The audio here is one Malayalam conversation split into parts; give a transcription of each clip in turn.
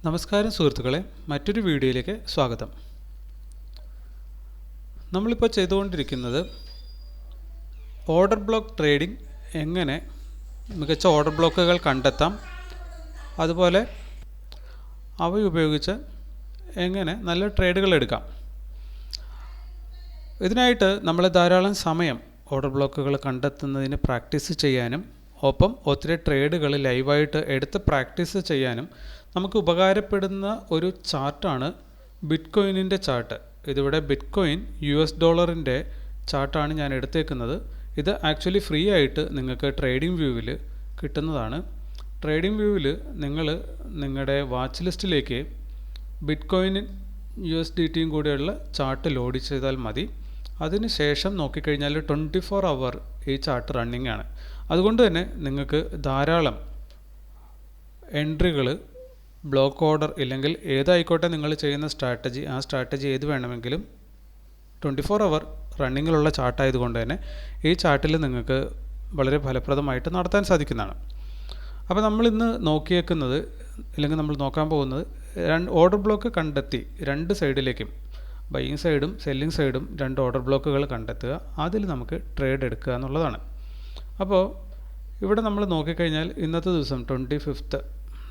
നമസ്കാരം സുഹൃത്തുക്കളെ, മറ്റൊരു വീഡിയോയിലേക്ക് സ്വാഗതം. നമ്മളിപ്പോൾ ചെയ്തുകൊണ്ടിരിക്കുന്നത് ഓർഡർ ബ്ലോക്ക് ട്രേഡിംഗ്, എങ്ങനെ മികച്ച ഓർഡർ ബ്ലോക്കുകൾ കണ്ടെത്താം, അതുപോലെ അവയുപയോഗിച്ച് എങ്ങനെ നല്ല ട്രേഡുകൾ എടുക്കാം. ഇതിനായിട്ട് നമ്മൾ ധാരാളം സമയം ഓർഡർ ബ്ലോക്കുകൾ കണ്ടെത്തുന്നതിന് പ്രാക്ടീസ് ചെയ്യാനും ഒപ്പം ഒത്തിരി ട്രേഡുകൾ ലൈവായിട്ട് എടുത്ത് പ്രാക്ടീസ് ചെയ്യാനും നമുക്ക് ഉപകാരപ്പെടുന്ന ഒരു ചാർട്ടാണ് ബിറ്റ്കോയിനിൻ്റെ ചാർട്ട്. ഇതിവിടെ ബിറ്റ്കോയിൻ $ൻ്റെ ചാർട്ടാണ് ഞാൻ എടുത്തേക്കുന്നത്. ഇത് ആക്ച്വലി ഫ്രീ ആയിട്ട് നിങ്ങൾക്ക് ട്രേഡിംഗ് വ്യൂവിൽ കിട്ടുന്നതാണ്. ട്രേഡിംഗ് വ്യൂവിൽ നിങ്ങൾ നിങ്ങളുടെ വാച്ച് ലിസ്റ്റിലേക്ക് ബിറ്റ്കോയിനും USDTയും കൂടെയുള്ള ചാർട്ട് ലോഡ് ചെയ്താൽ മതി. അതിനുശേഷം നോക്കിക്കഴിഞ്ഞാൽ 24 hour ഈ ചാർട്ട് റണ്ണിങ് ആണ്. അതുകൊണ്ട് തന്നെ നിങ്ങൾക്ക് ധാരാളം എൻട്രികൾ, ബ്ലോക്ക് ഓർഡർ ഇല്ലെങ്കിൽ ഏതായിക്കോട്ടെ നിങ്ങൾ ചെയ്യുന്ന സ്ട്രാറ്റജി, ആ സ്ട്രാറ്റജി ഏത് വേണമെങ്കിലും 24 hour റണ്ണിങ്ങിലുള്ള ചാർട്ടായതുകൊണ്ട് തന്നെ ഈ ചാർട്ടിൽ നിങ്ങൾക്ക് വളരെ ഫലപ്രദമായിട്ട് നടത്താൻ സാധിക്കുന്നതാണ്. അപ്പോൾ നമ്മളിന്ന് നോക്കിയേക്കുന്നത്, അല്ലെങ്കിൽ നമ്മൾ നോക്കാൻ പോകുന്നത്, ഓർഡർ ബ്ലോക്ക് കണ്ടെത്തി രണ്ട് സൈഡിലേക്കും, ബൈയിങ് സൈഡും സെല്ലിംഗ് സൈഡും രണ്ട് ഓർഡർ ബ്ലോക്കുകൾ കണ്ടെത്തുക, അതിൽ നമുക്ക് ട്രേഡ് എടുക്കുക എന്നുള്ളതാണ്. അപ്പോൾ ഇവിടെ നമ്മൾ നോക്കിക്കഴിഞ്ഞാൽ ഇന്നത്തെ ദിവസം 25th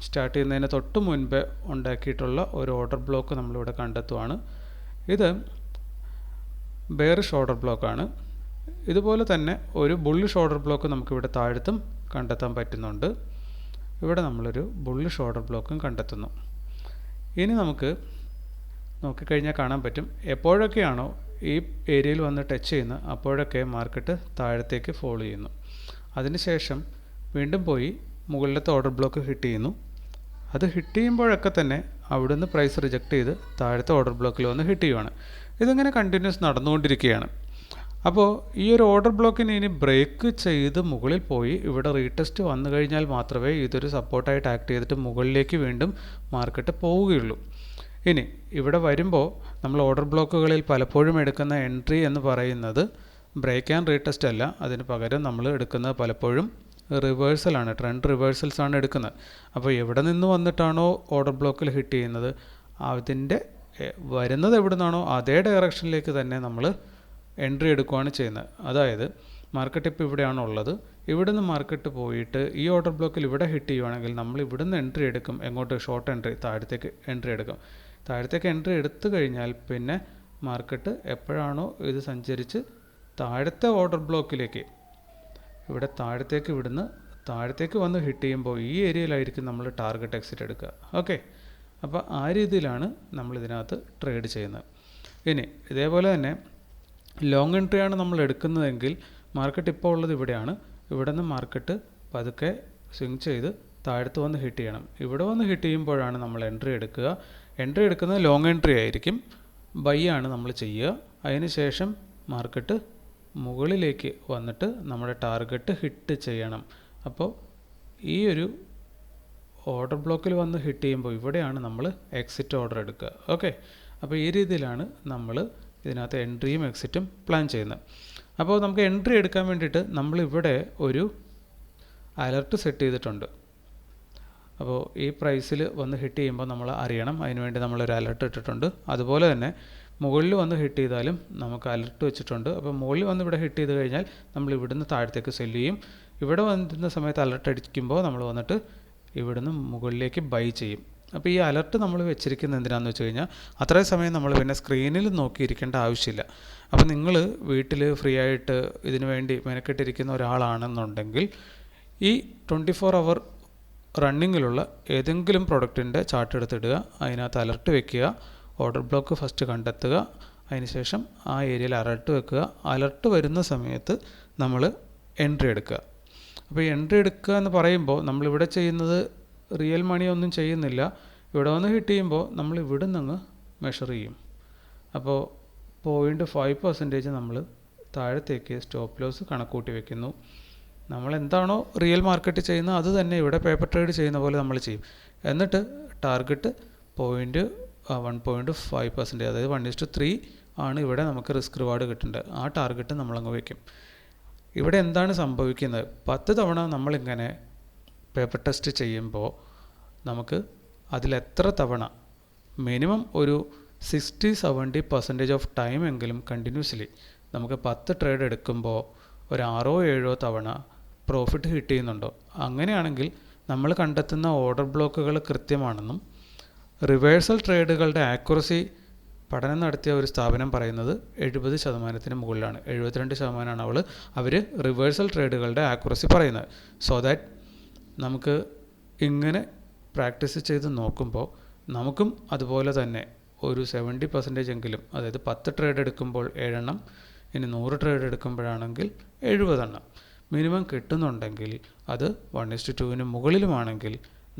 സ്റ്റാർട്ട് ചെയ്യുന്നതിന് തൊട്ട് മുൻപേ ഉണ്ടാക്കിയിട്ടുള്ള ഒരു ഓർഡർ ബ്ലോക്ക് നമ്മളിവിടെ കണ്ടെത്തുവാണ്. ഇത് ബെയറിഷ് ഓർഡർ ബ്ലോക്കാണ്. ഇതുപോലെ തന്നെ ഒരു ബുള്ളിഷ് ഓർഡർ ബ്ലോക്ക് നമുക്കിവിടെ താഴത്തും കണ്ടെത്താൻ പറ്റുന്നുണ്ട്. ഇവിടെ നമ്മളൊരു ബുള്ളിഷ് ഓർഡർ ബ്ലോക്കും കണ്ടെത്തുന്നു. ഇനി നമുക്ക് നോക്കിക്കഴിഞ്ഞാൽ കാണാൻ പറ്റും, എപ്പോഴൊക്കെയാണോ ഈ ഏരിയയിൽ വന്ന് ടച്ച് ചെയ്യുന്നത് അപ്പോഴൊക്കെ മാർക്കറ്റ് താഴത്തേക്ക് ഫോളോ ചെയ്യുന്നു. അതിനുശേഷം വീണ്ടും പോയി മുകളിലത്തെ ഓർഡർ ബ്ലോക്ക് ഹിറ്റ് ചെയ്യുന്നു. അത് ഹിറ്റ് ചെയ്യുമ്പോഴൊക്കെ തന്നെ അവിടുന്ന് പ്രൈസ് റിജക്റ്റ് ചെയ്ത് താഴത്തെ ഓർഡർ ബ്ലോക്കിൽ വന്ന് ഹിറ്റ് ചെയ്യുവാണ്. ഇതിങ്ങനെ കണ്ടിന്യൂസ് നടന്നുകൊണ്ടിരിക്കുകയാണ്. അപ്പോൾ ഈ ഒരു ഓർഡർ ബ്ലോക്കിന് ഇനി ബ്രേക്ക് ചെയ്ത് മുകളിൽ പോയി ഇവിടെ റീടെസ്റ്റ് വന്നു കഴിഞ്ഞാൽ മാത്രമേ ഇതൊരു സപ്പോർട്ടായിട്ട് ആക്ട് ചെയ്തിട്ട് മുകളിലേക്ക് വീണ്ടും മാർക്കറ്റ് പോവുകയുള്ളൂ. ഇനി ഇവിടെ വരുമ്പോൾ നമ്മൾ ഓർഡർ ബ്ലോക്കുകളിൽ പലപ്പോഴും എടുക്കുന്ന എൻട്രി എന്ന് പറയുന്നത് ബ്രേക്ക് ആൻഡ് റീടെസ്റ്റ് അല്ല. അതിന് പകരം നമ്മൾ എടുക്കുന്നത് പലപ്പോഴും റിവേഴ്സലാണ്, ട്രെൻഡ് റിവേഴ്സൽസ് ആണ് എടുക്കുന്നത്. അപ്പോൾ എവിടെ നിന്ന് വന്നിട്ടാണോ ഓർഡർ ബ്ലോക്കിൽ ഹിറ്റ് ചെയ്യുന്നത്, അതിൻ്റെ വരുന്നത് എവിടെ നിന്നാണോ അതേ ഡയറക്ഷനിലേക്ക് തന്നെ നമ്മൾ എൻട്രി എടുക്കുകയാണ് ചെയ്യുന്നത്. അതായത് മാർക്കറ്റ് ഇപ്പോൾ ഇവിടെയാണ് ഉള്ളത്, ഇവിടെ നിന്ന് മാർക്കറ്റ് പോയിട്ട് ഈ ഓർഡർ ബ്ലോക്കിൽ ഇവിടെ ഹിറ്റ് ചെയ്യുവാണെങ്കിൽ നമ്മൾ ഇവിടെ നിന്ന് എൻട്രി എടുക്കും. എങ്ങോട്ട്? ഷോർട്ട് എൻട്രി, താഴത്തേക്ക് എൻട്രി എടുക്കും. താഴത്തേക്ക് എൻട്രി എടുത്തു കഴിഞ്ഞാൽ പിന്നെ മാർക്കറ്റ് എപ്പോഴാണോ ഇത് സഞ്ചരിച്ച് താഴത്തെ ഓർഡർ ബ്ലോക്കിലേക്ക്, ഇവിടെ താഴത്തേക്ക് ഇവിടുന്ന് താഴത്തേക്ക് വന്ന് ഹിറ്റ് ചെയ്യുമ്പോൾ ഈ ഏരിയയിലായിരിക്കും നമ്മൾ ടാർഗറ്റ് എക്സിറ്റ് എടുക്കുക. ഓക്കെ, അപ്പോൾ ആ രീതിയിലാണ് നമ്മൾ ഇതിനകത്ത് ട്രേഡ് ചെയ്യുന്നത്. ഇനി ഇതേപോലെ തന്നെ ലോങ് എൻട്രിയാണ് നമ്മൾ എടുക്കുന്നതെങ്കിൽ മാർക്കറ്റ് ഇപ്പോൾ ഉള്ളത് ഇവിടെയാണ്. ഇവിടെ നിന്ന് മാർക്കറ്റ് പതുക്കെ സ്വിങ് ചെയ്ത് താഴത്ത് വന്ന് ഹിറ്റ് ചെയ്യണം. ഇവിടെ വന്ന് ഹിറ്റ് ചെയ്യുമ്പോഴാണ് നമ്മൾ എൻട്രി എടുക്കുക. എൻട്രി എടുക്കുന്നത് ലോങ് എൻട്രി ആയിരിക്കും. ബൈ ആണ് നമ്മൾ ചെയ്യുക. അതിന് ശേഷം മാർക്കറ്റ് മുകളിലേക്ക് വന്നിട്ട് നമ്മുടെ ടാർഗറ്റ് ഹിറ്റ് ചെയ്യണം. അപ്പോൾ ഈ ഒരു ഓർഡർ ബ്ലോക്കിൽ വന്ന് ഹിറ്റ് ചെയ്യുമ്പോൾ ഇവിടെയാണ് നമ്മൾ എക്സിറ്റ് ഓർഡർ എടുക്കുക. ഓക്കെ, അപ്പോൾ ഈ രീതിയിലാണ് നമ്മൾ ഇതിനകത്ത് എൻട്രിയും എക്സിറ്റും പ്ലാൻ ചെയ്യുന്നത്. അപ്പോൾ നമുക്ക് എൻട്രി എടുക്കാൻ വേണ്ടിയിട്ട് നമ്മളിവിടെ ഒരു അലർട്ട് സെറ്റ് ചെയ്തിട്ടുണ്ട്. അപ്പോൾ ഈ പ്രൈസിൽ വന്ന് ഹിറ്റ് ചെയ്യുമ്പോൾ നമ്മൾ അറിയണം, അതിനുവേണ്ടി നമ്മളൊരു അലർട്ട് ഇട്ടിട്ടുണ്ട്. അതുപോലെ തന്നെ മുകളിൽ വന്ന് ഹിറ്റ് ചെയ്താലും നമുക്ക് അലർട്ട് വെച്ചിട്ടുണ്ട്. അപ്പോൾ മുകളിൽ വന്ന് ഇവിടെ ഹിറ്റ് ചെയ്ത് കഴിഞ്ഞാൽ നമ്മൾ ഇവിടുന്ന് താഴത്തേക്ക് സെല്ല് ചെയ്യും. ഇവിടെ വന്നിരുന്ന സമയത്ത് അലർട്ട് അടിക്കുമ്പോൾ നമ്മൾ വന്നിട്ട് ഇവിടുന്ന് മുകളിലേക്ക് ബൈ ചെയ്യും. അപ്പോൾ ഈ അലർട്ട് നമ്മൾ വെച്ചിരിക്കുന്നത് എന്തിനാണെന്ന് വെച്ച് കഴിഞ്ഞാൽ അത്രയും സമയം നമ്മൾ പിന്നെ സ്ക്രീനിൽ നോക്കിയിരിക്കേണ്ട ആവശ്യമില്ല. അപ്പോൾ നിങ്ങൾ വീട്ടിൽ ഫ്രീ ആയിട്ട് ഇതിനു വേണ്ടി മെനക്കെട്ടിരിക്കുന്ന ഒരാളാണെന്നുണ്ടെങ്കിൽ ഈ 24 hour റണ്ണിങ്ങിലുള്ള ഏതെങ്കിലും പ്രൊഡക്റ്റിൻ്റെ ചാർട്ട് എടുത്തിടുക, അതിനകത്ത് അലർട്ട് വെക്കുക, ഓർഡർ ബ്ലോക്ക് ഫസ്റ്റ് കണ്ടെത്തുക, അതിനുശേഷം ആ ഏരിയയിൽ അലർട്ട് വെക്കുക. അലർട്ട് വരുന്ന സമയത്ത് നമ്മൾ എൻട്രി എടുക്കുക. അപ്പോൾ എൻട്രി എടുക്കുക എന്ന് പറയുമ്പോൾ നമ്മളിവിടെ ചെയ്യുന്നത് റിയൽ മണി ഒന്നും ചെയ്യുന്നില്ല. ഇവിടെ വന്ന് ഹിറ്റ് ചെയ്യുമ്പോൾ നമ്മൾ ഇവിടെ നിന്ന് മെഷർ ചെയ്യും. അപ്പോൾ 0.5% നമ്മൾ താഴത്തേക്ക് സ്റ്റോപ്പ് ലോസ് കണക്കൂട്ടി വെക്കുന്നു. നമ്മൾ എന്താണോ റിയൽ മാർക്കറ്റ് ചെയ്യുന്നത് അത് തന്നെ ഇവിടെ പേപ്പർ ട്രേഡ് ചെയ്യുന്ന പോലെ നമ്മൾ ചെയ്യും. എന്നിട്ട് ടാർഗറ്റ് 1.5%, അതായത് 1:3 ആണ് ഇവിടെ നമുക്ക് റിസ്ക് റിവാർഡ് കിട്ടേണ്ടത്. ആ ടാർഗറ്റ് നമ്മളങ്ങ് വയ്ക്കും. ഇവിടെ എന്താണ് സംഭവിക്കുന്നത്? 10 തവണ നമ്മളിങ്ങനെ പേപ്പർ ടെസ്റ്റ് ചെയ്യുമ്പോൾ നമുക്ക് അതിലെത്ര തവണ മിനിമം ഒരു 60-70% ഓഫ് ടൈം എങ്കിലും കണ്ടിന്യൂസ്ലി നമുക്ക് 10 ട്രേഡ് എടുക്കുമ്പോൾ ഒരു 6-7 തവണ പ്രോഫിറ്റ് ഹിറ്റ് ചെയ്യുന്നുണ്ടോ? അങ്ങനെയാണെങ്കിൽ നമ്മൾ കണ്ടെത്തുന്ന ഓർഡർ ബ്ലോക്കുകൾ കൃത്യമാണെന്നും റിവേഴ്സൽ ട്രേഡുകളുടെ ആക്യുറസി പഠനം നടത്തിയ ഒരു സ്ഥാപനം പറയുന്നത് 70% മുകളിലാണ്. 72% അവർ റിവേഴ്സൽ ട്രേഡുകളുടെ ആക്യുറസി പറയുന്നത്. സോ ദാറ്റ് നമുക്ക് ഇങ്ങനെ പ്രാക്ടീസ് ചെയ്ത് നോക്കുമ്പോൾ നമുക്കും അതുപോലെ തന്നെ ഒരു 70% എങ്കിലും, അതായത് 10 ട്രേഡ് എടുക്കുമ്പോൾ 7 എണ്ണം, ഇനി 100 ട്രേഡ് എടുക്കുമ്പോഴാണെങ്കിൽ 70 എണ്ണം മിനിമം കിട്ടുന്നുണ്ടെങ്കിൽ അത് 1:2 മുകളിലുമാണെങ്കിൽ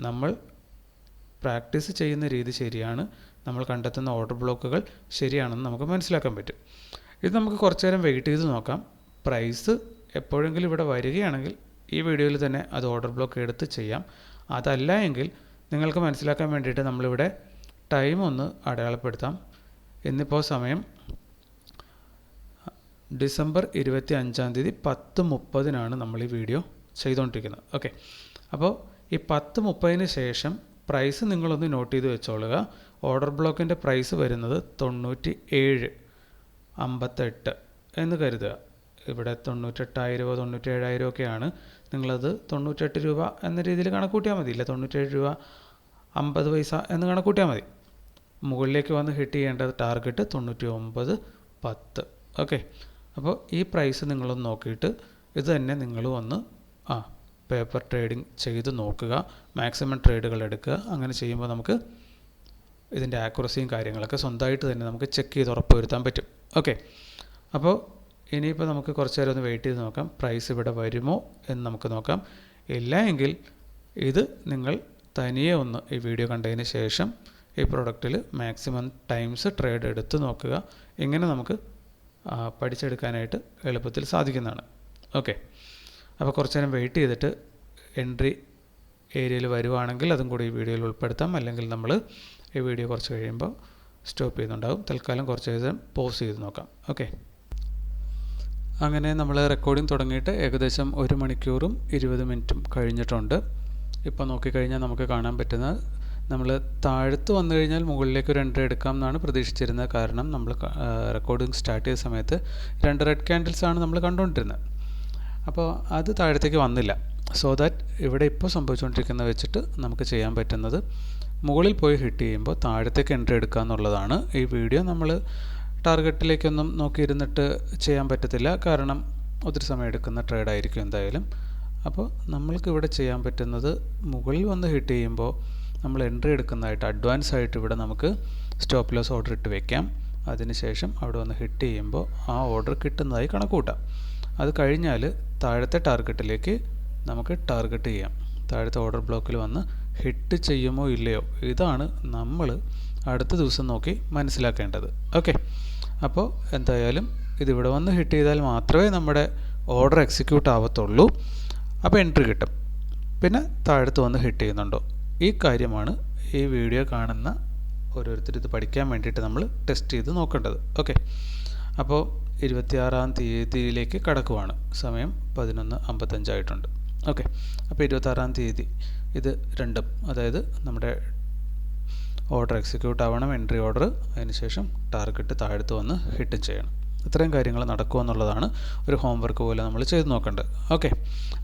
നമ്മൾ പ്രാക്ടീസ് ചെയ്യുന്ന രീതി ശരിയാണ്, നമ്മൾ കണ്ടെത്തുന്ന ഓർഡർ ബ്ലോക്കുകൾ ശരിയാണെന്ന് നമുക്ക് മനസ്സിലാക്കാൻ പറ്റും. ഇത് നമുക്ക് കുറച്ച് നേരം വെയിറ്റ് ചെയ്ത് നോക്കാം. പ്രൈസ് എപ്പോഴെങ്കിലും ഇവിടെ വരികയാണെങ്കിൽ ഈ വീഡിയോയിൽ തന്നെ അത് ഓർഡർ ബ്ലോക്ക് എടുത്ത് ചെയ്യാം. അതല്ല എങ്കിൽ നിങ്ങൾക്ക് മനസ്സിലാക്കാൻ വേണ്ടിയിട്ട് നമ്മളിവിടെ ടൈം ഒന്ന് അടയാളപ്പെടുത്താം. ഇന്നിപ്പോൾ സമയം ഡിസംബർ 25 10:30 നമ്മൾ ഈ വീഡിയോ ചെയ്തുകൊണ്ടിരിക്കുന്നത്. ഓക്കെ, അപ്പോൾ ഈ 10:30 ശേഷം പ്രൈസ് നിങ്ങളൊന്ന് നോട്ട് ചെയ്ത് വെച്ചോളുക. ഓർഡർ ബ്ലോക്കിൻ്റെ പ്രൈസ് വരുന്നത് 97.58 എന്ന് കരുതുക. ഇവിടെ 98,000 97,000 ഒക്കെയാണ്. നിങ്ങളത് 98 രൂപ എന്ന രീതിയിൽ കണക്കൂട്ടിയാൽ മതി. ഇല്ല, 97 രൂപ 50 പൈസ എന്ന് കണക്കൂട്ടിയാൽ മതി. മുകളിലേക്ക് വന്ന് ഹിറ്റ് ചെയ്യേണ്ടത് ടാർഗറ്റ് 99.10. ഓക്കെ, അപ്പോൾ ഈ പ്രൈസ് നിങ്ങളൊന്ന് നോക്കിയിട്ട് ഇത് തന്നെ നിങ്ങൾ വന്ന് പേപ്പർ ട്രേഡിംഗ് ചെയ്ത് നോക്കുക. മാക്സിമം ട്രേഡുകൾ എടുക്കുക. അങ്ങനെ ചെയ്യുമ്പോൾ നമുക്ക് ഇതിൻ്റെ ആക്യുറസിയും കാര്യങ്ങളൊക്കെ സ്വന്തമായിട്ട് തന്നെ നമുക്ക് ചെക്ക് ചെയ്ത് ഉറപ്പ് വരുത്താൻ പറ്റും. ഓക്കെ, അപ്പോൾ ഇനിയിപ്പോൾ നമുക്ക് കുറച്ച് നേരം ഒന്ന് വെയിറ്റ് ചെയ്ത് നോക്കാം. പ്രൈസ് ഇവിടെ വരുമോ എന്ന് നമുക്ക് നോക്കാം. ഇല്ല എങ്കിൽ ഇത് നിങ്ങൾ തനിയെ ഒന്ന് ഈ വീഡിയോ കണ്ടതിന് ശേഷം ഈ പ്രൊഡക്റ്റിൽ മാക്സിമം ടൈംസ് ട്രേഡ് എടുത്ത് നോക്കുക. ഇങ്ങനെ നമുക്ക് പഠിച്ചെടുക്കാനായിട്ട് എളുപ്പത്തിൽ സാധിക്കുന്നതാണ്. ഓക്കെ, അപ്പോൾ കുറച്ച് നേരം വെയിറ്റ് ചെയ്തിട്ട് എൻട്രി ഏരിയയിൽ വരുവാണെങ്കിൽ അതും കൂടി ഈ വീഡിയോയിൽ ഉൾപ്പെടുത്താം. അല്ലെങ്കിൽ നമ്മൾ ഈ വീഡിയോ കുറച്ച് കഴിയുമ്പോൾ സ്റ്റോപ്പ് ചെയ്യുന്നുണ്ടാകും. തൽക്കാലം കുറച്ച് നേരം പോസ് ചെയ്ത് നോക്കാം. ഓക്കെ, അങ്ങനെ നമ്മൾ റെക്കോർഡിംഗ് തുടങ്ങിയിട്ട് ഏകദേശം 1 മണിക്കൂറും 20 മിനിറ്റും കഴിഞ്ഞിട്ടുണ്ട്. ഇപ്പോൾ നോക്കിക്കഴിഞ്ഞാൽ നമുക്ക് കാണാൻ പറ്റുന്നത് നമ്മൾ താഴത്ത് വന്നു കഴിഞ്ഞാൽ മുകളിലേക്ക് ഒരു എൻട്രി എടുക്കാം എന്നാണ് പ്രതീക്ഷിച്ചിരുന്നത്. കാരണം നമ്മൾ റെക്കോർഡിംഗ് സ്റ്റാർട്ട് ചെയ്ത സമയത്ത് 2 റെഡ് ക്യാൻഡിൽസ് ആണ് നമ്മൾ കണ്ടുകൊണ്ടിരുന്നത്. അപ്പോൾ അത് താഴത്തേക്ക് വന്നില്ല. സോ ദാറ്റ് ഇവിടെ ഇപ്പോൾ സംഭവിച്ചുകൊണ്ടിരിക്കുന്നത് വെച്ചിട്ട് നമുക്ക് ചെയ്യാൻ പറ്റുന്നത് മുകളിൽ പോയി ഹിറ്റ് ചെയ്യുമ്പോൾ താഴത്തേക്ക് എൻട്രി എടുക്കുക എന്നുള്ളതാണ്. ഈ വീഡിയോ നമ്മൾ ടാർഗറ്റിലേക്കൊന്നും നോക്കിയിരുന്നിട്ട് ചെയ്യാൻ പറ്റത്തില്ല. കാരണം ഒത്തിരി സമയം എടുക്കുന്ന ട്രേഡായിരിക്കും എന്തായാലും. അപ്പോൾ നമ്മൾക്ക് ഇവിടെ ചെയ്യാൻ പറ്റുന്നത് മുകളിൽ വന്ന് ഹിറ്റ് ചെയ്യുമ്പോൾ നമ്മൾ എൻട്രി എടുക്കുന്നതായിട്ട് അഡ്വാൻസ് ആയിട്ട് ഇവിടെ നമുക്ക് സ്റ്റോപ്പ് ലോസ് ഓർഡർ ഇട്ട് വയ്ക്കാം. അതിനുശേഷം അവിടെ വന്ന് ഹിറ്റ് ചെയ്യുമ്പോൾ ആ ഓർഡർ കിട്ടുന്നതായി കണക്കൂട്ടാം. അത് കഴിഞ്ഞാൽ താഴത്തെ ടാർഗറ്റിലേക്ക് നമുക്ക് ടാർഗറ്റ് ചെയ്യാം. താഴത്തെ ഓർഡർ ബ്ലോക്കിൽ വന്ന് ഹിറ്റ് ചെയ്യുമോ ഇല്ലയോ, ഇതാണ് നമ്മൾ അടുത്ത ദിവസം നോക്കി മനസ്സിലാക്കേണ്ടത്. ഓക്കെ, അപ്പോൾ എന്തായാലും ഇതിവിടെ വന്ന് ഹിറ്റ് ചെയ്താൽ മാത്രമേ നമ്മുടെ ഓർഡർ എക്സിക്യൂട്ട് ആവത്തുള്ളൂ. അപ്പോൾ എൻട്രി കിട്ടും. പിന്നെ താഴത്ത് വന്ന് ഹിറ്റ് ചെയ്യുന്നുണ്ടോ, ഈ കാര്യമാണ് ഈ വീഡിയോ കാണുന്ന ഓരോരുത്തർ ഇത് പഠിക്കാൻ വേണ്ടിയിട്ട് നമ്മൾ ടെസ്റ്റ് ചെയ്ത് നോക്കേണ്ടത്. ഓക്കെ, അപ്പോൾ 26-ാം തീയതിയിലേക്ക് കടക്കുവാണ്. സമയം 11:55 ആയിട്ടുണ്ട്. ഓക്കെ, അപ്പോൾ 26-ാം തീയതി ഇത് രണ്ടും, അതായത് നമ്മുടെ ഓർഡർ എക്സിക്യൂട്ട് ആവണം, എൻട്രി ഓർഡർ, അതിനുശേഷം ടാർഗറ്റ് താഴത്ത് വന്ന് ഹിറ്റ് ചെയ്യണം. ഇത്രയും കാര്യങ്ങൾ നടക്കുമെന്നുള്ളതാണ് ഒരു ഹോംവർക്ക് പോലെ നമ്മൾ ചെയ്ത് നോക്കേണ്ടത്. ഓക്കെ,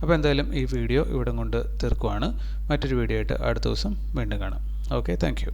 അപ്പോൾ എന്തായാലും ഈ വീഡിയോ ഇവിടെ കൊണ്ട് തീർക്കുവാണ്. മറ്റൊരു വീഡിയോ ആയിട്ട് അടുത്ത ദിവസം വീണ്ടും കാണാം. Okay, thank you.